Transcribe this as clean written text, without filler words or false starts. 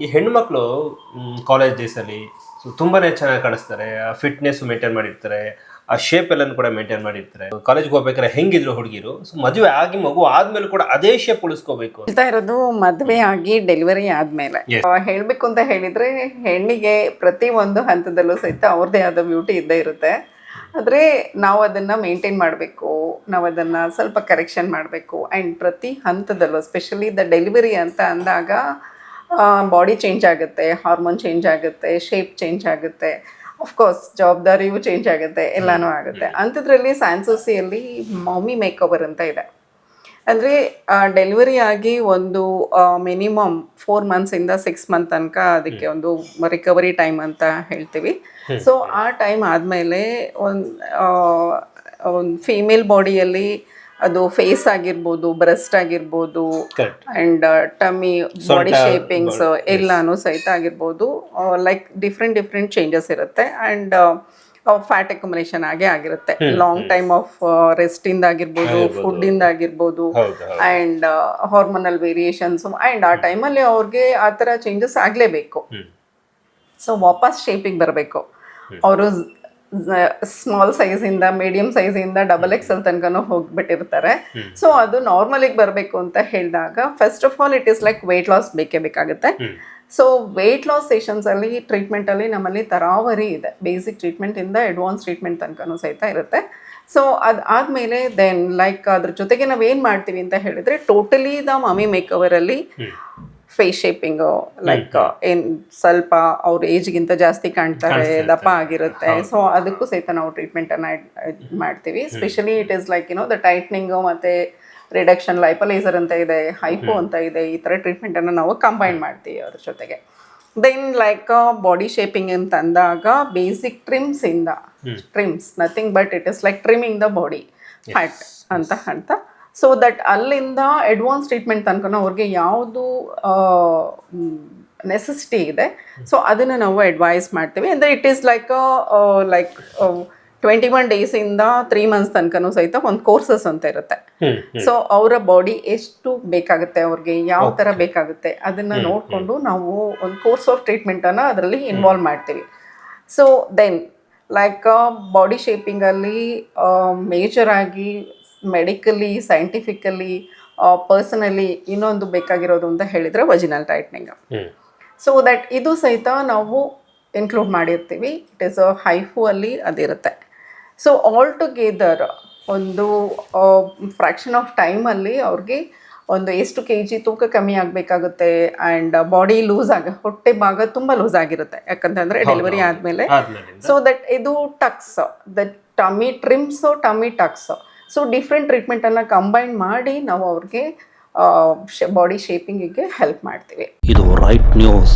ಈ ಹೆಣ್ಮಕ್ಳು ಕಾಲೇಜ್ ಡೇಸಲ್ಲಿ ತುಂಬಾ ಚೆನ್ನಾಗಿ ಕಾಣಿಸ್ತಾರೆ, ಫಿಟ್ನೆಸ್ ಮೇಂಟೈನ್ ಮಾಡಿರ್ತಾರೆ, ಆ ಶೇಪ್ ಎಲ್ಲನೂ ಕೂಡ ಮೇಂಟೈನ್ ಮಾಡಿರ್ತಾರೆ. ಕಾಲೇಜ್ಗೆ ಹೋಗ್ಬೇಕಾದ್ರೆ ಹೆಂಗಿದ್ರು ಹುಡುಗಿರು, ಸೊ ಮದುವೆ ಆಗಿ ಮಗು ಆದ್ಮೇಲೆ ಕೂಡ ಅದೇ ಶೇಪ್ ಉಳಿಸ್ಕೋಬೇಕು ಹೇಳ್ತಾ ಇರೋದು ಮದುವೆ ಆಗಿ ಡೆಲಿವರಿ ಆದ್ಮೇಲೆ. ಹೇಳ್ಬೇಕು ಅಂತ ಹೇಳಿದ್ರೆ ಹೆಣ್ಣಿಗೆ ಪ್ರತಿ ಒಂದು ಹಂತದಲ್ಲೂ ಸಹಿತ ಅವ್ರದ್ದೇ ಆದ ಬ್ಯೂಟಿ ಇದ್ದೇ ಇರುತ್ತೆ. ಆದರೆ ನಾವು ಅದನ್ನು ಮೇಂಟೈನ್ ಮಾಡಬೇಕು, ನಾವು ಅದನ್ನು ಸ್ವಲ್ಪ ಕರೆಕ್ಷನ್ ಮಾಡಬೇಕು. ಆ್ಯಂಡ್ ಪ್ರತಿ ಹಂತದಲ್ಲೂ ಸ್ಪೆಷಲಿ ದ ಡೆಲಿವರಿ ಅಂತ ಅಂದಾಗ ಬಾಡಿ ಚೇಂಜ್ ಆಗುತ್ತೆ, ಹಾರ್ಮೋನ್ ಚೇಂಜ್ ಆಗುತ್ತೆ, ಶೇಪ್ ಚೇಂಜ್ ಆಗುತ್ತೆ, ಆಫ್ಕೋರ್ಸ್ ಜವಾಬ್ದಾರಿಯೂ ಚೇಂಜ್ ಆಗುತ್ತೆ, ಎಲ್ಲನೂ ಆಗುತ್ತೆ. ಅಂಥದ್ರಲ್ಲಿ ಸ್ಯಾನ್ಸೂಸಿಯಲ್ಲಿ ಮಮ್ಮಿ ಮೇಕಓವರ್ ಅಂತ ಇದೆ. ಅಂದರೆ ಡೆಲಿವರಿ ಆಗಿ ಒಂದು ಮಿನಿಮಮ್ 4 ಮಂತ್ಸಿಂದ 6 ಮಂತ್ ತನಕ ಅದಕ್ಕೆ ಒಂದು ರಿಕವರಿ ಟೈಮ್ ಅಂತ ಹೇಳ್ತೀವಿ. ಸೊ ಆ ಟೈಮ್ ಆದಮೇಲೆ ಒಂದು ಫೀಮೇಲ್ ಬಾಡಿಯಲ್ಲಿ ಅದು ಫೇಸ್ ಆಗಿರ್ಬೋದು, ಬ್ರೆಸ್ಟ್ ಆಗಿರ್ಬೋದು, ಆ್ಯಂಡ್ ಟಮ್ಮಿ ಬಾಡಿ ಶೇಪಿಂಗ್ಸ್ ಎಲ್ಲನೂ ಸಹಿತ ಆಗಿರ್ಬೋದು, ಲೈಕ್ ಡಿಫ್ರೆಂಟ್ ಚೇಂಜಸ್ ಇರುತ್ತೆ. ಆ್ಯಂಡ್ ಫ್ಯಾಟ್ ಅಕ್ಯುಮುಲೇಷನ್ ಆಗಿರುತ್ತೆ. ಲಾಂಗ್ ಟೈಮ್ ಆಫ್ ರೆಸ್ಟಿಂದ ಆಗಿರ್ಬೋದು, ಫುಡ್ಡಿಂದ ಆಗಿರ್ಬೋದು, ಆ್ಯಂಡ್ ಹಾರ್ಮೋನಲ್ ವೇರಿಯೇಷನ್ಸ್. ಆ್ಯಂಡ್ ಆ ಟೈಮಲ್ಲಿ ಅವ್ರಿಗೆ ಆ ಥರ ಚೇಂಜಸ್ ಆಗಲೇಬೇಕು. ಸೊ ವಾಪಸ್ ಶೇಪಿಗೆ ಬರಬೇಕು. ಅವರು ಸ್ಮಾಲ್ ಸೈಜಿಂದ ಮೀಡಿಯಂ ಸೈಜಿಂದ XXL ತನಕನೂ ಹೋಗ್ಬಿಟ್ಟಿರ್ತಾರೆ. ಸೊ ಅದು ನಾರ್ಮಲಿಗೆ ಬರಬೇಕು ಅಂತ ಹೇಳಿದಾಗ first of all it is like weight loss ಬೇಕಾಗುತ್ತೆ. ಸೊ ವೆಯ್ಟ್ ಲಾಸ್ ಸೆಷನ್ಸಲ್ಲಿ ಟ್ರೀಟ್ಮೆಂಟಲ್ಲಿ ನಮ್ಮಲ್ಲಿ ತರಾವರಿ ಇದೆ. ಬೇಸಿಕ್ ಟ್ರೀಟ್ಮೆಂಟಿಂದ ಅಡ್ವಾನ್ಸ್ ಟ್ರೀಟ್ಮೆಂಟ್ ತನಕನೂ ಸಹಿತ ಇರುತ್ತೆ. ಸೊ ಅದಾದಮೇಲೆ ದೆನ್ ಲೈಕ್ ಅದ್ರ ಜೊತೆಗೆ ನಾವೇನು ಮಾಡ್ತೀವಿ ಅಂತ ಹೇಳಿದರೆ ಟೋಟಲಿ ದ ಮಮ್ಮಿ ಮೇಕವರಲ್ಲಿ ಫೇಸ್ ಶೇಪಿಂಗು, ಲೈಕ್ ಏನು ಸ್ವಲ್ಪ ಅವ್ರ ಏಜ್ಗಿಂತ ಜಾಸ್ತಿ ಕಾಣ್ತಾರೆ, ದಪ್ಪ ಆಗಿರುತ್ತೆ. ಸೊ ಅದಕ್ಕೂ ಸಹಿತ ನಾವು ಟ್ರೀಟ್ಮೆಂಟನ್ನು ಮಾಡ್ತೀವಿ. Specially it is like the tightening ಮತ್ತು ರಿಡಕ್ಷನ್, ಲೈಪಲೈಸರ್ ಅಂತ ಇದೆ, ಹೈಪೋ ಅಂತ ಇದೆ. ಈ ಥರ ಟ್ರೀಟ್ಮೆಂಟನ್ನು ನಾವು ಕಂಬೈನ್ ಮಾಡ್ತೀವಿ ಅದ್ರ ಜೊತೆಗೆ. ದೆನ್ ಲೈಕ್ ಬಾಡಿ ಶೇಪಿಂಗ್ ಅಂತ ಅಂದಾಗ basic trims nothing but it is like trimming the body fat ಅಂತ. ಸೊ ದಟ್ ಅಲ್ಲಿಂದ ಅಡ್ವಾನ್ಸ್ ಟ್ರೀಟ್ಮೆಂಟ್ ತನಕ ಅವ್ರಿಗೆ ಯಾವುದು ನೆಸೆಸಿಟಿ ಇದೆ, ಸೊ ಅದನ್ನು ನಾವು ಅಡ್ವೈಸ್ ಮಾಡ್ತೀವಿ. ಅಂದರೆ ಇಟ್ ಈಸ್ ಲೈಕ್ 21 ಡೇಸಿಂದ 3 ಮಂತ್ಸ್ ತನಕನೂ ಸಹಿತ ಒಂದು ಕೋರ್ಸಸ್ ಅಂತ ಇರುತ್ತೆ. ಸೊ ಅವರ ಬಾಡಿ ಎಷ್ಟು ಬೇಕಾಗುತ್ತೆ, ಅವ್ರಿಗೆ ಯಾವ ಥರ ಬೇಕಾಗುತ್ತೆ ಅದನ್ನು ನೋಡಿಕೊಂಡು ನಾವು ಒಂದು ಕೋರ್ಸ್ ಆಫ್ ಟ್ರೀಟ್ಮೆಂಟನ್ನು ಅದರಲ್ಲಿ ಇನ್ವಾಲ್ವ್ ಮಾಡ್ತೀವಿ. ಸೊ ದೆನ್ ಲೈಕ್ ಬಾಡಿ ಶೇಪಿಂಗಲ್ಲಿ ಮೇಜರ್ ಆಗಿ ಮೆಡಿಕಲಿ, ಸೈಂಟಿಫಿಕಲಿ, ಪರ್ಸನಲಿ ಇನ್ನೊಂದು ಬೇಕಾಗಿರೋದು ಅಂತ ಹೇಳಿದರೆ ವಜಿನಲ್ ಟೈಟ್ನಿಂಗ್. ಸೊ ದಟ್ ಇದು ಸಹಿತ ನಾವು ಇನ್ಕ್ಲೂಡ್ ಮಾಡಿರ್ತೀವಿ. ಇಟ್ ಈಸ್ ಹೈಫು ಅಲ್ಲಿ ಅದಿರುತ್ತೆ. ಸೊ ಆಲ್ ಟುಗೆದರ್ ಒಂದು ಫ್ರ್ಯಾಕ್ಷನ್ ಆಫ್ ಟೈಮಲ್ಲಿ ಅವ್ರಿಗೆ ಒಂದು ಎಷ್ಟು kg ತೂಕ ಕಮ್ಮಿ ಆಗಬೇಕಾಗುತ್ತೆ. ಆ್ಯಂಡ್ ಬಾಡಿ ಹೊಟ್ಟೆ ಭಾಗ ತುಂಬ ಲೂಸ್ ಆಗಿರುತ್ತೆ, ಯಾಕಂತಂದರೆ ಡೆಲಿವರಿ ಆದಮೇಲೆ. ಸೊ ದಟ್ ಇದು tucks, the tummy trims, tummy tucks. So different ಟ್ರೀಟ್ಮೆಂಟನ್ನು ಕಂಬೈನ್ ಮಾಡಿ ನಾವು ಅವ್ರಿಗೆ ಬಾಡಿ ಶೇಪಿಂಗಿಗೆ ಹೆಲ್ಪ್ ಮಾಡ್ತೀವಿ. ಇದು ರೈಟ್ ನ್ಯೂಸ್.